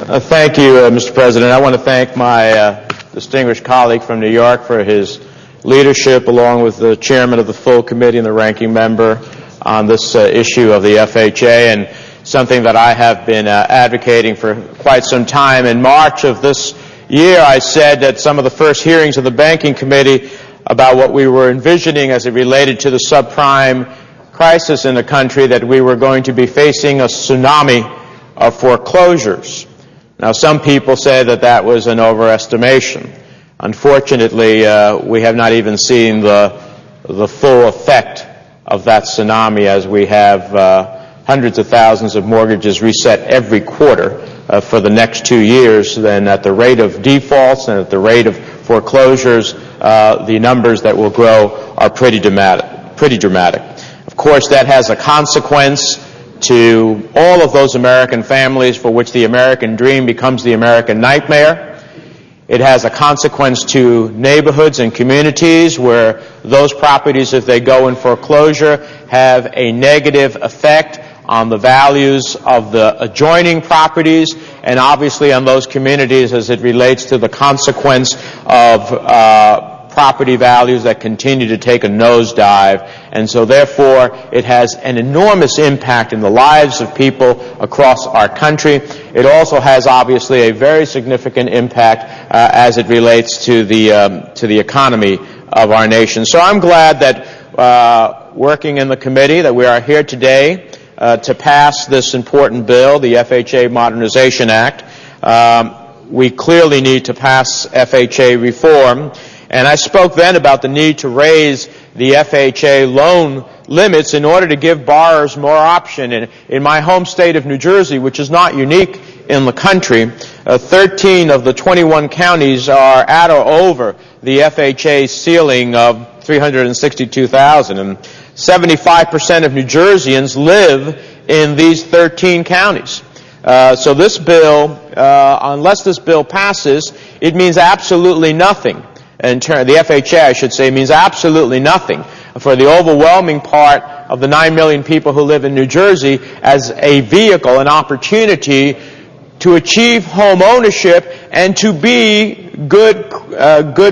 Thank you, Mr. President. I want to thank my distinguished colleague from New York for his leadership, along with the chairman of the full committee and the ranking member on this issue of the FHA, and something that I have been advocating for quite some time. In March of this year, I said at some of the first hearings of the Banking Committee about what we were envisioning as it related to the subprime crisis in the country, that we were going to be facing a tsunami of foreclosures. Now, some people say that that was an overestimation. Unfortunately, we have not even seen the full effect of that tsunami, as we have hundreds of thousands of mortgages reset every quarter for the next 2 years. Then at the rate of defaults and at the rate of foreclosures, the numbers that will grow are pretty dramatic. Of course, that has a consequence to all of those American families for which the American dream becomes the American nightmare. It has a consequence to neighborhoods and communities where those properties, if they go in foreclosure, have a negative effect on the values of the adjoining properties, and obviously on those communities as it relates to the consequence of property values that continue to take a nosedive. And so therefore it has an enormous impact in the lives of people across our country. It also has obviously a very significant impact as it relates to the economy of our nation. So I'm glad that working in the committee that we are here today to pass this important bill, the FHA Modernization Act. We clearly need to pass FHA reform. And I spoke then about the need to raise the FHA loan limits in order to give borrowers more option. And in my home state of New Jersey, which is not unique in the country, 13 of the 21 counties are at or over the FHA ceiling of $362,000. And 75% of New Jerseyans live in these 13 counties. So this bill, unless this bill passes, it means absolutely nothing. The FHA, I should say, means absolutely nothing for the overwhelming part of the 9 million people who live in New Jersey as a vehicle, an opportunity to achieve home ownership and to be good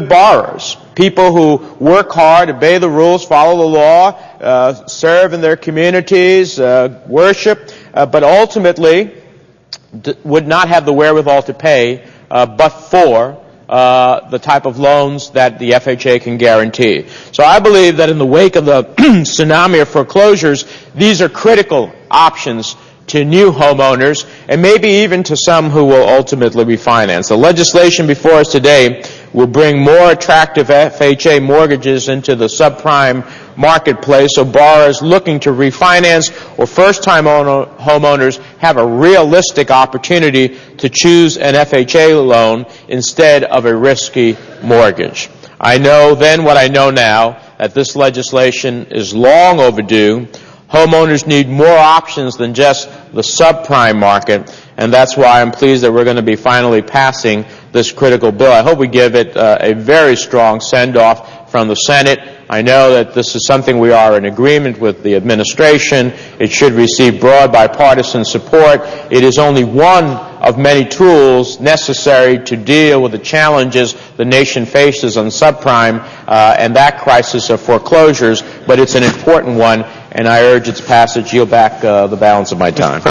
borrowers. People who work hard, obey the rules, follow the law, serve in their communities, worship, but ultimately would not have the wherewithal to pay but for the type of loans that the FHA can guarantee. So I believe that in the wake of the tsunami of foreclosures, these are critical options to new homeowners and maybe even to some who will ultimately refinance. The legislation before us today will bring more attractive FHA mortgages into the subprime marketplace, so borrowers looking to refinance or first-time homeowners have a realistic opportunity to choose an FHA loan instead of a risky mortgage. I know then what I know now, that this legislation is long overdue. Homeowners need more options than just the subprime market, and that's why I'm pleased that we're going to be finally passing this critical bill. I hope we give it a very strong send-off from the Senate. I know that this is something we are in agreement with the administration. It should receive broad bipartisan support. It is only one of many tools necessary to deal with the challenges the nation faces on subprime and that crisis of foreclosures, but it's an important one, and I urge its passage. Yield back the balance of my time.